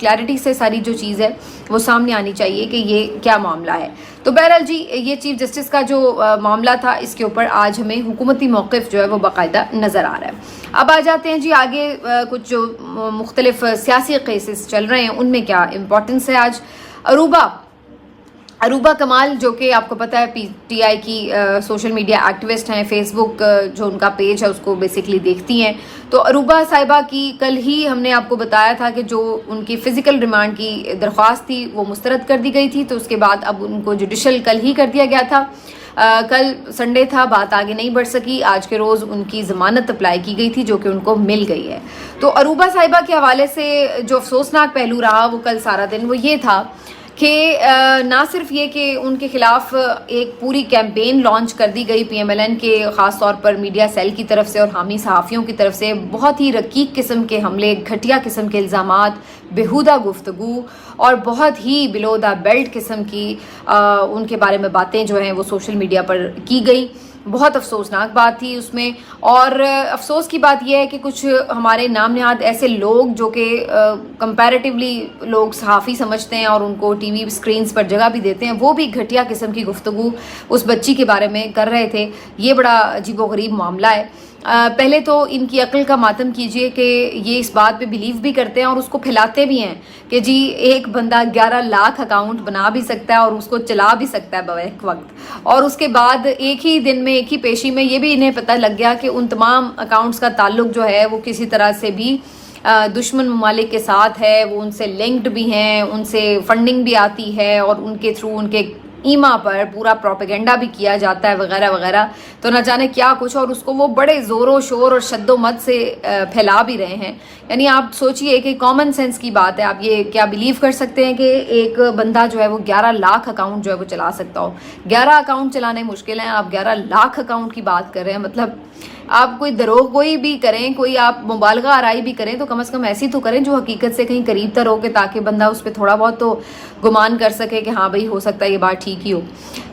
Clarity سے ساری جو چیز ہے وہ سامنے آنی چاہیے کہ یہ کیا معاملہ ہے. تو بہرحال جی یہ چیف جسٹس کا جو معاملہ تھا اس کے اوپر آج ہمیں حکومتی موقف جو ہے وہ باقاعدہ نظر آ رہا ہے. اب آ جاتے ہیں جی آگے کچھ جو مختلف سیاسی کیسز چل رہے ہیں ان میں کیا امپورٹنس ہے. آج عروبہ کمال جو کہ آپ کو پتہ ہے پی ٹی آئی کی سوشل میڈیا ایکٹیوسٹ ہیں, فیس بک جو ان کا پیج ہے اس کو بیسکلی دیکھتی ہیں. تو عروبہ صاحبہ کی کل ہی ہم نے آپ کو بتایا تھا کہ جو ان کی فزیکل ریمانڈ کی درخواست تھی وہ مسترد کر دی گئی تھی, تو اس کے بعد اب ان کو جوڈیشل کل ہی کر دیا گیا تھا. کل سنڈے تھا, بات آگے نہیں بڑھ سکی. آج کے روز ان کی ضمانت اپلائی کی گئی تھی جو کہ ان کو مل گئی ہے. تو عروبہ صاحبہ کے حوالے سے جو افسوسناک پہلو رہا وہ کل سارا دن وہ یہ تھا کہ نہ صرف یہ کہ ان کے خلاف ایک پوری کیمپین لانچ کر دی گئی پی ایم ایل این کے خاص طور پر میڈیا سیل کی طرف سے اور حامی صحافیوں کی طرف سے, بہت ہی رقیق قسم کے حملے, گھٹیا قسم کے الزامات, بیہودہ گفتگو اور بہت ہی بلو دا بیلٹ قسم کی ان کے بارے میں باتیں جو ہیں وہ سوشل میڈیا پر کی گئی. بہت افسوسناک بات تھی اس میں. اور افسوس کی بات یہ ہے کہ کچھ ہمارے نام نہاد ایسے لوگ جو کہ کمپیریٹیولی لوگ صحافی سمجھتے ہیں اور ان کو ٹی وی اسکرینز پر جگہ بھی دیتے ہیں, وہ بھی گھٹیا قسم کی گفتگو اس بچی کے بارے میں کر رہے تھے. یہ بڑا عجیب و غریب معاملہ ہے. پہلے تو ان کی عقل کا ماتم کیجئے کہ یہ اس بات پہ بلیو بھی کرتے ہیں اور اس کو پھیلاتے بھی ہیں کہ جی ایک بندہ 11 لاکھ اکاؤنٹ بنا بھی سکتا ہے اور اس کو چلا بھی سکتا ہے بیک وقت, اور اس کے بعد ایک ہی دن میں ایک ہی پیشی میں یہ بھی انہیں پتہ لگ گیا کہ ان تمام اکاؤنٹس کا تعلق جو ہے وہ کسی طرح سے بھی دشمن ممالک کے ساتھ ہے, وہ ان سے لنکڈ بھی ہیں, ان سے فنڈنگ بھی آتی ہے اور ان کے تھرو ان کے ایما پر پورا پروپیگنڈا بھی کیا جاتا ہے وغیرہ وغیرہ. تو نہ جانے کیا کچھ, اور اس کو وہ بڑے زور و شور اور شد و مت سے پھیلا بھی رہے ہیں. یعنی آپ سوچئے کہ کامن سینس کی بات ہے, آپ یہ کیا بلیو کر سکتے ہیں کہ ایک بندہ جو ہے وہ 11 لاکھ اکاؤنٹ جو ہے وہ چلا سکتا ہو. 11 اکاؤنٹ چلانے مشکل ہیں, آپ 11 لاکھ اکاؤنٹ کی بات کر رہے ہیں. مطلب آپ کوئی دروغ گوئی بھی کریں, کوئی آپ مبالغہ آرائی بھی کریں تو کم از کم ایسی تو کریں جو حقیقت سے کہیں قریب تر ہو کہ تاکہ بندہ اس پہ تھوڑا بہت تو گمان کر سکے کہ ہاں بھئی ہو سکتا ہے یہ بات ٹھیک ہی ہو.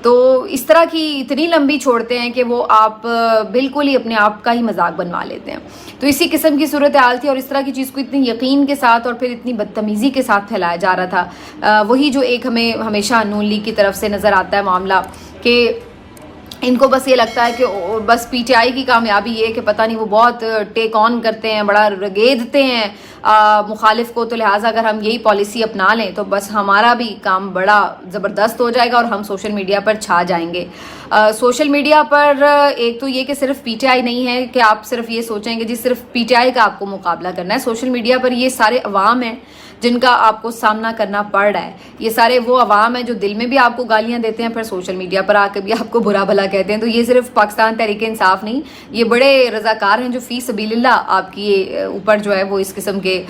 تو اس طرح کی اتنی لمبی چھوڑتے ہیں کہ وہ آپ بالکل ہی اپنے آپ کا ہی مذاق بنوا لیتے ہیں. تو اسی قسم کی صورتحال تھی, اور اس طرح کی چیز کو اتنی یقین کے ساتھ اور پھر اتنی بدتمیزی کے ساتھ پھیلایا جا رہا تھا. وہی جو ایک ہمیں ہمیشہ نون لیگ کی طرف سے نظر آتا ہے معاملہ کہ ان کو بس یہ لگتا ہے کہ بس پی ٹی آئی کی کامیابی یہ کہ پتہ نہیں وہ بہت ٹیک آن کرتے ہیں, بڑا رگیدتے ہیں مخالف کو, تو لہٰذا اگر ہم یہی پالیسی اپنا لیں تو بس ہمارا بھی کام بڑا زبردست ہو جائے گا اور ہم سوشل میڈیا پر چھا جائیں گے. سوشل میڈیا پر ایک تو یہ کہ صرف پی ٹی آئی نہیں ہے کہ آپ صرف یہ سوچیں کہ جی صرف پی ٹی آئی کا آپ کو مقابلہ کرنا ہے. سوشل میڈیا پر یہ سارے عوام ہیں جن کا آپ کو سامنا کرنا پڑ رہا ہے. یہ سارے وہ عوام ہیں جو دل میں بھی آپ کو گالیاں دیتے ہیں, پھر سوشل میڈیا پر آ کے بھی آپ کو برا بھلا کہتے ہیں. تو یہ صرف پاکستان تحریک انصاف نہیں, یہ بڑے رضاکار ہیں جو فی سبیل اللہ آپ کی اوپر جو ہے وہ اس قسم کے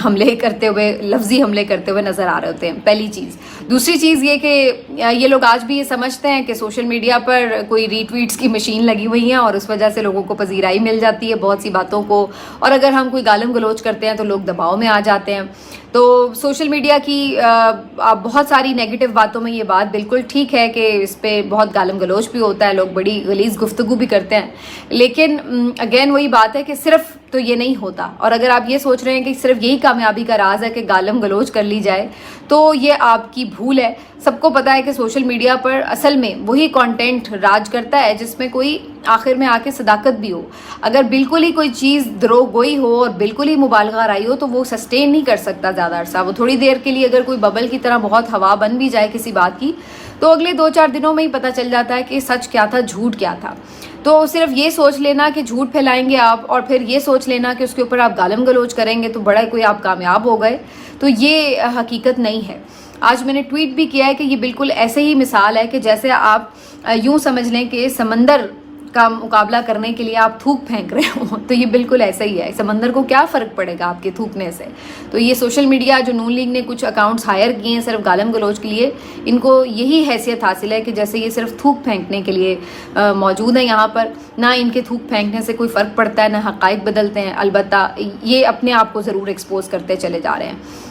حملے کرتے ہوئے, لفظی حملے کرتے ہوئے نظر آ رہے ہوتے ہیں. پہلی چیز. دوسری چیز یہ کہ یہ لوگ آج بھی یہ سمجھتے ہیں کہ سوشل میڈیا پر کوئی ری ٹویٹس کی مشین لگی ہوئی ہیں اور اس وجہ سے لوگوں کو پذیرائی مل جاتی ہے بہت سی باتوں کو, اور اگر ہم کوئی گالم گلوچ کرتے ہیں تو لوگ دباؤ میں آ جاتے ہیں. تو سوشل میڈیا کی بہت ساری نیگیٹو باتوں میں یہ بات بالکل ٹھیک ہے کہ اس پہ بہت گالم گلوچ بھی ہوتا ہے, لوگ بڑی غلیظ گفتگو بھی کرتے ہیں, لیکن اگین وہی بات ہے کہ صرف تو یہ نہیں ہوتا. اور اگر آپ یہ سوچ رہے ہیں کہ صرف یہی کامیابی کا راز ہے کہ گالم گلوچ کر لی جائے تو یہ آپ کی بھول ہے. سب کو پتہ ہے کہ سوشل میڈیا پر اصل میں وہی کانٹینٹ راج کرتا ہے جس میں کوئی آخر میں آ کے صداقت بھی ہو. اگر بالکل ہی کوئی چیز دروغ گوئی ہو اور بالکل ہی مبالغہ آرائی ہو تو وہ سسٹین نہیں کر سکتا زیادہ عرصہ. وہ تھوڑی دیر کے لیے اگر کوئی ببل کی طرح بہت ہوا بن بھی جائے کسی بات کی تو اگلے 2-4 دنوں میں ہی پتہ چل جاتا ہے کہ سچ کیا تھا, جھوٹ کیا تھا. تو صرف یہ سوچ لینا کہ جھوٹ پھیلائیں گے آپ اور پھر یہ سوچ لینا کہ اس کے اوپر آپ گالم گلوچ کریں گے تو بڑا کوئی آپ کامیاب ہو گئے, تو یہ حقیقت نہیں ہے. آج میں نے ٹویٹ بھی کیا ہے کہ یہ بالکل ایسے ہی مثال ہے کہ جیسے آپ یوں سمجھ لیں کہ سمندر کا مقابلہ کرنے کے لیے آپ تھوک پھینک رہے ہوں, تو یہ بالکل ایسا ہی ہے. سمندر کو کیا فرق پڑے گا آپ کے تھوکنے سے. تو یہ سوشل میڈیا جو نون لیگ نے کچھ اکاؤنٹس ہائر کیے ہیں صرف گالم گلوچ کے لیے, ان کو یہی حیثیت حاصل ہے کہ جیسے یہ صرف تھوک پھینکنے کے لیے موجود ہیں یہاں پر. نہ ان کے تھوک پھینکنے سے کوئی فرق پڑتا ہے, نہ حقائق بدلتے ہیں, البتہ یہ اپنے آپ کو ضرور ایکسپوز کرتے چلے جا رہے ہیں.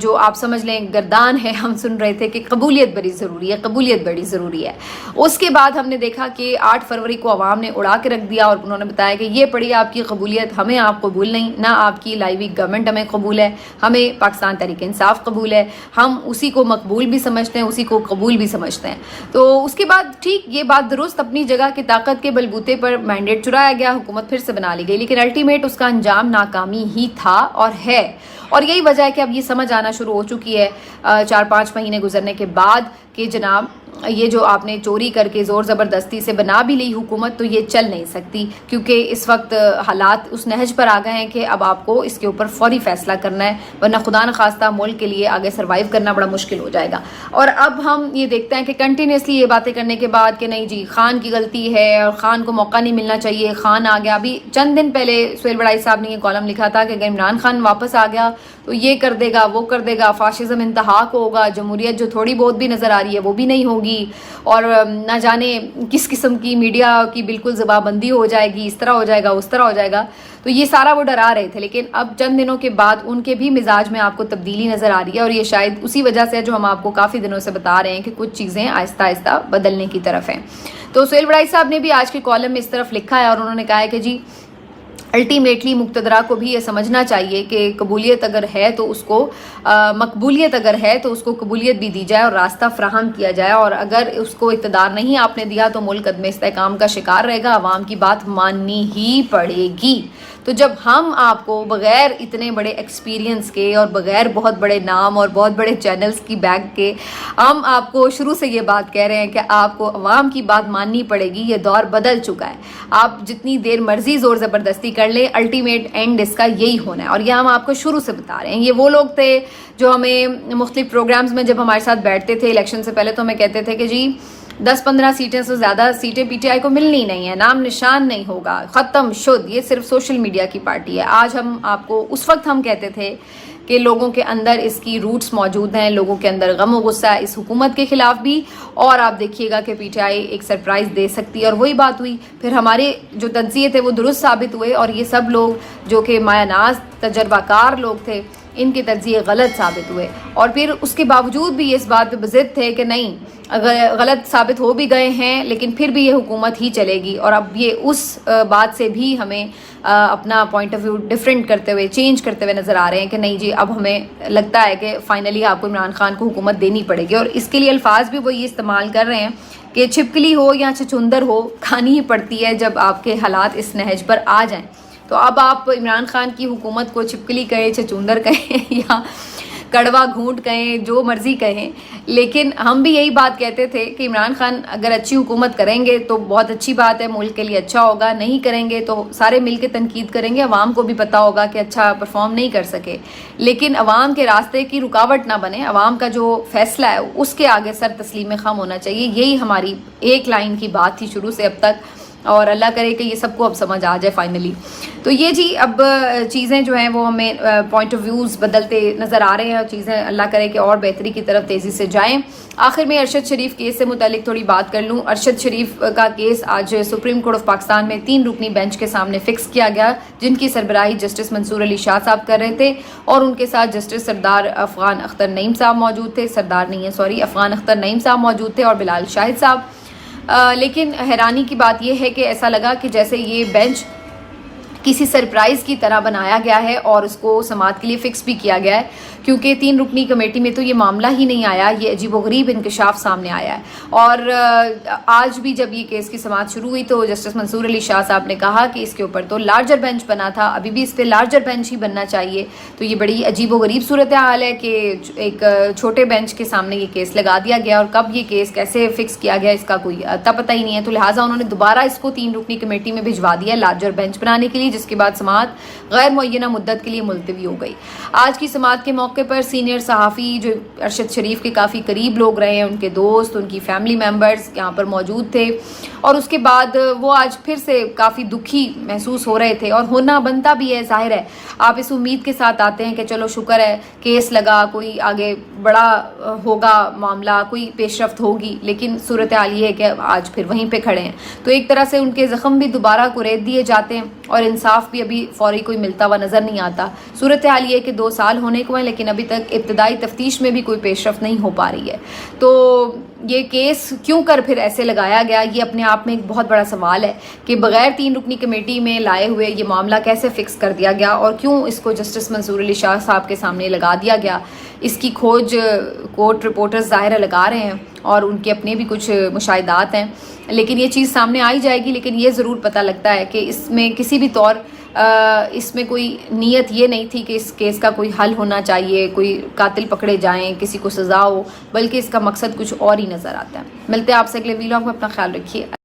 جو آپ سمجھ لیں گردان ہے، ہم سن رہے تھے کہ قبولیت بڑی ضروری ہے، قبولیت بڑی ضروری ہے۔ اس کے بعد ہم نے دیکھا کہ 8 فروری کو عوام نے اڑا کے رکھ دیا اور انہوں نے بتایا کہ یہ پڑی آپ کی قبولیت، ہمیں آپ قبول نہیں، نہ آپ کی لائی ہوئی گورنمنٹ ہمیں قبول ہے، ہمیں پاکستان تحریک انصاف قبول ہے، ہم اسی کو مقبول بھی سمجھتے ہیں، اسی کو قبول بھی سمجھتے ہیں۔ تو اس کے بعد ٹھیک یہ بات درست، اپنی جگہ کی طاقت کے بلبوتے پر مینڈیٹ چرایا گیا، حکومت پھر سے بنا لی گئی، لیکن الٹیمیٹ اس کا انجام ناکامی ہی تھا اور ہے۔ اور یہی وجہ ہے کہ اب یہ سمجھ آنا شروع ہو چکی ہے 4-5 مہینے گزرنے کے بعد کہ جناب یہ جو آپ نے چوری کر کے زور زبردستی سے بنا بھی لی حکومت، تو یہ چل نہیں سکتی، کیونکہ اس وقت حالات اس نہج پر آ گئے ہیں کہ اب آپ کو اس کے اوپر فوری فیصلہ کرنا ہے، ورنہ خدا نخواستہ ملک کے لیے آگے سروائیو کرنا بڑا مشکل ہو جائے گا۔ اور اب ہم یہ دیکھتے ہیں کہ کنٹینیوسلی یہ باتیں کرنے کے بعد کہ نہیں جی خان کی غلطی ہے اور خان کو موقع نہیں ملنا چاہیے، خان آ گیا۔ ابھی چند دن پہلے سہیل بڑائی صاحب نے یہ کالم لکھا تھا کہ اگر عمران خان واپس آ گیا تو یہ کر دے گا، وہ کر دے گا، فاشزم انتہا کو ہوگا، جمہوریت جو تھوڑی بہت بھی نظر آ رہی ہے وہ بھی نہیں ہوگی، اور نہ جانے کس قسم کی میڈیا کی بالکل زباں بندی ہو جائے گی، اس طرح ہو جائے گا، اس طرح ہو جائے گا۔ تو یہ سارا وہ ڈرا رہے تھے، لیکن اب چند دنوں کے بعد ان کے بھی مزاج میں آپ کو تبدیلی نظر آ رہی ہے، اور یہ شاید اسی وجہ سے جو ہم آپ کو کافی دنوں سے بتا رہے ہیں کہ کچھ چیزیں آہستہ آہستہ بدلنے کی طرف ہیں۔ تو سہیل بڑائی صاحب نے بھی آج کے کالم میں اس طرف لکھا ہے، اور انہوں نے کہا ہے کہ جی الٹیمیٹلی مقتدرہ کو بھی یہ سمجھنا چاہیے کہ قبولیت اگر ہے تو اس کو مقبولیت اگر ہے تو اس کو قبولیت بھی دی جائے اور راستہ فراہم کیا جائے، اور اگر اس کو اقتدار نہیں آپ نے دیا تو ملک عدم استحکام کا شکار رہے گا، عوام کی بات ماننی ہی پڑے گی۔ تو جب ہم آپ کو بغیر اتنے بڑے ایکسپیرینس کے اور بغیر بہت بڑے نام اور بہت بڑے چینلز کی بیک کے ہم آپ کو شروع سے یہ بات کہہ رہے ہیں کہ آپ کو عوام کی بات ماننی پڑے گی، یہ دور بدل چکا ہے، آپ جتنی دیر مرضی زور زبردستی کر لیں، الٹیمیٹ اینڈ اس کا یہی ہونا ہے۔ اور یہ ہم آپ کو شروع سے بتا رہے ہیں۔ یہ وہ لوگ تھے جو ہمیں مختلف پروگرامز میں جب ہمارے ساتھ بیٹھتے تھے الیکشن سے پہلے، تو ہمیں کہتے تھے کہ جی 10-15 سیٹیں سے زیادہ سیٹیں پی ٹی آئی کو ملنی نہیں ہے، نام نشان نہیں ہوگا، ختم شد، یہ صرف سوشل میڈیا کی پارٹی ہے۔ آج ہم آپ کو، اس وقت ہم کہتے تھے کہ لوگوں کے اندر اس کی روٹس موجود ہیں، لوگوں کے اندر غم و غصہ ہے اس حکومت کے خلاف بھی، اور آپ دیکھیے گا کہ پی ٹی آئی ایک سرپرائز دے سکتی ہے، اور وہی بات ہوئی۔ پھر ہمارے جو تجزیے تھے وہ درست ثابت ہوئے، اور یہ سب لوگ جو کہ مایہ ناز تجربہ کار لوگ تھے، ان کے تجزیے غلط ثابت ہوئے، اور پھر اس کے باوجود بھی اس بات پہ بضد تھے کہ نہیں غلط ثابت ہو بھی گئے ہیں لیکن پھر بھی یہ حکومت ہی چلے گی۔ اور اب یہ اس بات سے بھی ہمیں اپنا پوائنٹ آف ویو ڈیفرنٹ کرتے ہوئے، چینج کرتے ہوئے نظر آ رہے ہیں کہ نہیں جی اب ہمیں لگتا ہے کہ فائنلی آپ کو عمران خان کو حکومت دینی پڑے گی، اور اس کے لیے الفاظ بھی وہ یہ استعمال کر رہے ہیں کہ چھپکلی ہو یا چھچندر ہو کھانی ہی پڑتی ہے جب آپ کے حالات اس نہج پر آ جائیں۔ تو اب آپ عمران خان کی حکومت کو چھپکلی کہیں، چھچندر کہیں یا کڑوا گھونٹ کہیں، جو مرضی کہیں، لیکن ہم بھی یہی بات کہتے تھے کہ عمران خان اگر اچھی حکومت کریں گے تو بہت اچھی بات ہے، ملک کے لیے اچھا ہوگا، نہیں کریں گے تو سارے مل کے تنقید کریں گے، عوام کو بھی پتہ ہوگا کہ اچھا پرفارم نہیں کر سکے، لیکن عوام کے راستے کی رکاوٹ نہ بنے، عوام کا جو فیصلہ ہے اس کے آگے سر تسلیم خم ہونا چاہیے۔ یہی ہماری ایک لائن کی بات تھی شروع سے اب تک، اور اللہ کرے کہ یہ سب کو اب سمجھ آ جائے فائنلی۔ تو یہ جی اب چیزیں جو ہیں وہ ہمیں پوائنٹ آف ویوز بدلتے نظر آ رہے ہیں، اور چیزیں اللہ کرے کہ اور بہتری کی طرف تیزی سے جائیں۔ آخر میں ارشد شریف کیس سے متعلق تھوڑی بات کر لوں۔ ارشد شریف کا کیس آج سپریم کورٹ آف پاکستان میں 3 رکنی بینچ کے سامنے فکس کیا گیا، جن کی سربراہی جسٹس منصور علی شاہ صاحب کر رہے تھے، اور ان کے ساتھ جسٹس سردار افغان اختر نعیم صاحب موجود تھے، افغان اختر نعیم صاحب موجود تھے، اور بلال شاہد صاحب۔ لیکن حیرانی کی بات یہ ہے کہ ایسا لگا کہ جیسے یہ بینچ کسی سرپرائز کی طرح بنایا گیا ہے اور اس کو سماعت کے لیے فکس بھی کیا گیا ہے، کیونکہ 3 رکنی کمیٹی میں تو یہ معاملہ ہی نہیں آیا، یہ عجیب و غریب انکشاف سامنے آیا ہے۔ اور آج بھی جب یہ کیس کی سماعت شروع ہوئی تو جسٹس منصور علی شاہ صاحب نے کہا کہ اس کے اوپر تو لارجر بینچ بنا تھا، ابھی بھی اس پہ لارجر بینچ ہی بننا چاہیے۔ تو یہ بڑی عجیب و غریب صورتحال ہے کہ ایک چھوٹے بینچ کے سامنے یہ کیس لگا دیا گیا، اور کب یہ کیس کیسے فکس کیا گیا اس کا کوئی اتا پتہ ہی نہیں ہے۔ تو لہٰذا انہوں نے دوبارہ اس کو 3 رکنی کمیٹی میں بھجوا دیا لارجر بینچ بنانے کے لیے، جس کے بعد سماعت غیر معینہ مدت کے لیے ملتوی ہو گئی۔ آج کی سماعت کے موقع پر سینئر صحافی جو ارشد شریف کے کافی قریب لوگ رہے ہیں، ان کے دوست، ان کی فیملی ممبرز یہاں پر موجود تھے، اور اس کے بعد وہ آج پھر سے کافی دکھی محسوس ہو رہے تھے، اور ہونا بنتا بھی ہے، ظاہر ہے آپ اس امید کے ساتھ آتے ہیں کہ چلو شکر ہے کیس لگا، کوئی آگے بڑا ہوگا معاملہ، کوئی پیش رفت ہوگی، لیکن صورتحال یہ ہے کہ آج پھر وہیں پہ کھڑے ہیں۔ تو ایک طرح سے ان کے زخم بھی دوبارہ کریت دیے جاتے ہیں، اور انصاف بھی ابھی فوری کوئی ملتا ہوا نظر نہیں آتا۔ صورتحال یہ ہے کہ 2 سال ہونے کو ہیں، لیکن لیکن ابھی تک ابتدائی تفتیش میں بھی کوئی پیش رفت نہیں ہو پا رہی ہے. تو یہ کیس کیوں کر پھر ایسے لگایا گیا, یہ اپنے آپ میں ایک بہت بڑا سوال ہے کہ بغیر 3 رکنی کمیٹی میں لائے ہوئے یہ معاملہ کیسے فکس کر دیا گیا اور کیوں اس کو جسٹس منصور علی شاہ صاحب کے سامنے لگا دیا گیا. اس کی کھوج کورٹ رپورٹرز ظاہر لگا رہے ہیں اور ان کے اپنے بھی کچھ مشاہدات ہیں, لیکن یہ چیز سامنے آئی جائے گی. لیکن یہ ضرور پتہ لگتا ہے کہ اس میں کسی بھی طور اس میں کوئی نیت یہ نہیں تھی کہ اس کیس کا کوئی حل ہونا چاہیے, کوئی قاتل پکڑے جائیں, کسی کو سزا ہو, بلکہ اس کا مقصد کچھ اور ہی نظر آتا ہے. ملتے ہیں آپ سے اگلے ویلاگ میں, اپنا خیال رکھیے.